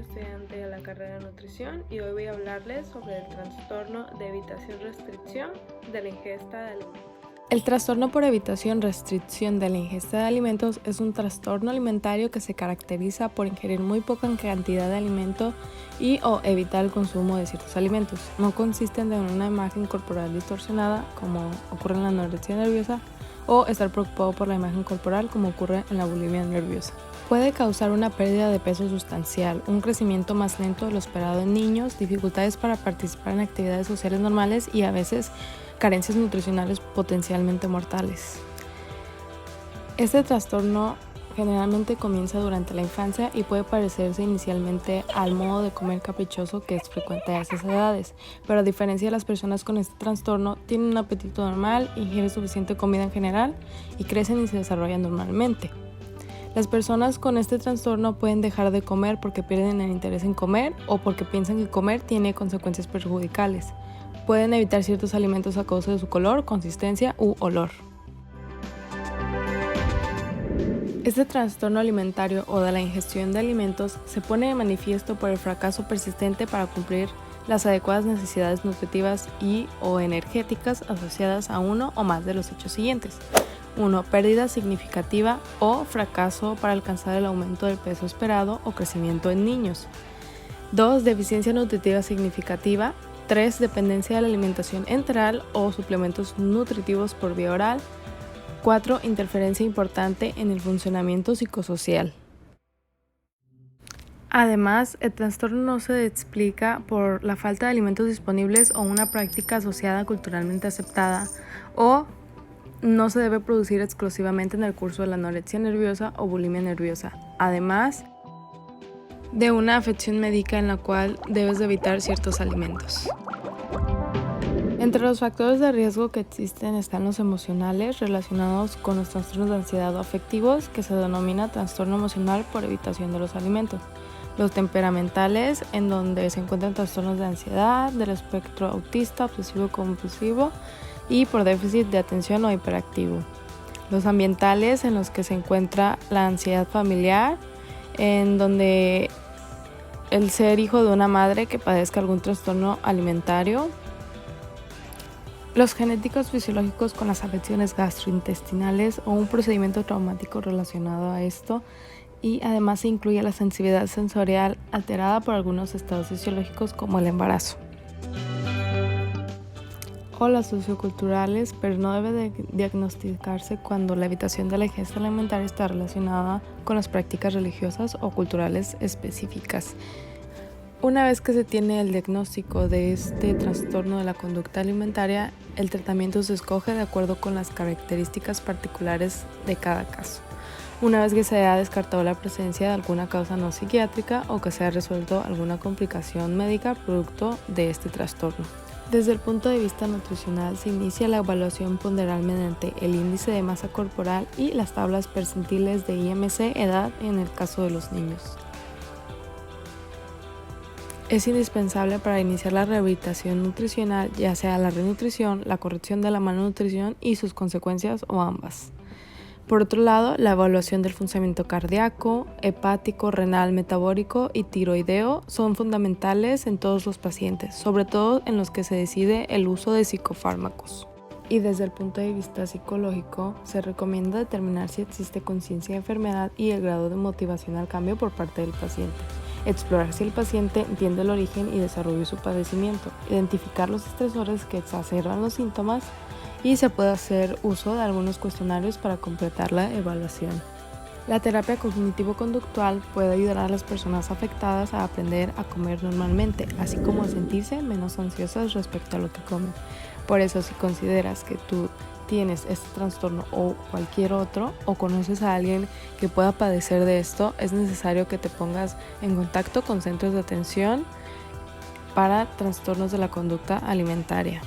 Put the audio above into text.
estudiante de la carrera de nutrición y hoy voy a hablarles sobre el trastorno de evitación-restricción de la ingesta de alimentos. El trastorno por evitación-restricción de la ingesta de alimentos es un trastorno alimentario que se caracteriza por ingerir muy poca cantidad de alimento y o evitar el consumo de ciertos alimentos. No consisten en una imagen corporal distorsionada, como ocurre en la anorexia nerviosa, o estar preocupado por la imagen corporal, como ocurre en la bulimia nerviosa. Puede causar una pérdida de peso sustancial, un crecimiento más lento de lo esperado en niños, dificultades para participar en actividades sociales normales y a veces carencias nutricionales potencialmente mortales. Este trastorno generalmente comienza durante la infancia y puede parecerse inicialmente al modo de comer caprichoso que es frecuente a esas edades, pero a diferencia de las personas con este trastorno, tienen un apetito normal, ingieren suficiente comida en general y crecen y se desarrollan normalmente. Las personas con este trastorno pueden dejar de comer porque pierden el interés en comer o porque piensan que comer tiene consecuencias perjudiciales. Pueden evitar ciertos alimentos a causa de su color, consistencia u olor. Este trastorno alimentario o de la ingestión de alimentos se pone de manifiesto por el fracaso persistente para cumplir las adecuadas necesidades nutritivas y o energéticas asociadas a uno o más de los hechos siguientes. 1. Pérdida significativa o fracaso para alcanzar el aumento del peso esperado o crecimiento en niños. 2. Deficiencia nutritiva significativa. 3. Dependencia de la alimentación enteral o suplementos nutritivos por vía oral. 4. Interferencia importante en el funcionamiento psicosocial. Además, el trastorno no se explica por la falta de alimentos disponibles o una práctica asociada culturalmente aceptada, o no se debe producir exclusivamente en el curso de la anorexia nerviosa o bulimia nerviosa, además de una afección médica en la cual debes de evitar ciertos alimentos. Entre los factores de riesgo que existen están los emocionales relacionados con los trastornos de ansiedad o afectivos, que se denomina trastorno emocional por evitación de los alimentos. Los temperamentales, en donde se encuentran trastornos de ansiedad, del espectro autista, obsesivo-compulsivo y por déficit de atención o hiperactivo. Los ambientales, en los que se encuentra la ansiedad familiar, en donde el ser hijo de una madre que padezca algún trastorno alimentario. Los genéticos fisiológicos con las afecciones gastrointestinales o un procedimiento traumático relacionado a esto, y además se incluye la sensibilidad sensorial alterada por algunos estados fisiológicos como el embarazo. O las socioculturales, pero no debe de diagnosticarse cuando la evitación de la ingesta alimentaria está relacionada con las prácticas religiosas o culturales específicas. Una vez que se tiene el diagnóstico de este trastorno de la conducta alimentaria, el tratamiento se escoge de acuerdo con las características particulares de cada caso. Una vez que se haya descartado la presencia de alguna causa no psiquiátrica o que se haya resuelto alguna complicación médica producto de este trastorno. Desde el punto de vista nutricional, se inicia la evaluación ponderal mediante el índice de masa corporal y las tablas percentiles de IMC edad en el caso de los niños. Es indispensable para iniciar la rehabilitación nutricional, ya sea la renutrición, la corrección de la malnutrición y sus consecuencias o ambas. Por otro lado, la evaluación del funcionamiento cardíaco, hepático, renal, metabólico y tiroideo son fundamentales en todos los pacientes, sobre todo en los que se decide el uso de psicofármacos. Y desde el punto de vista psicológico, se recomienda determinar si existe conciencia de enfermedad y el grado de motivación al cambio por parte del paciente. Explorar si el paciente entiende el origen y desarrollo de su padecimiento, identificar los estresores que exacerban los síntomas y se puede hacer uso de algunos cuestionarios para completar la evaluación. La terapia cognitivo-conductual puede ayudar a las personas afectadas a aprender a comer normalmente, así como a sentirse menos ansiosas respecto a lo que comen. Por eso, si consideras que tú tienes este trastorno o cualquier otro, o conoces a alguien que pueda padecer de esto, es necesario que te pongas en contacto con centros de atención para trastornos de la conducta alimentaria.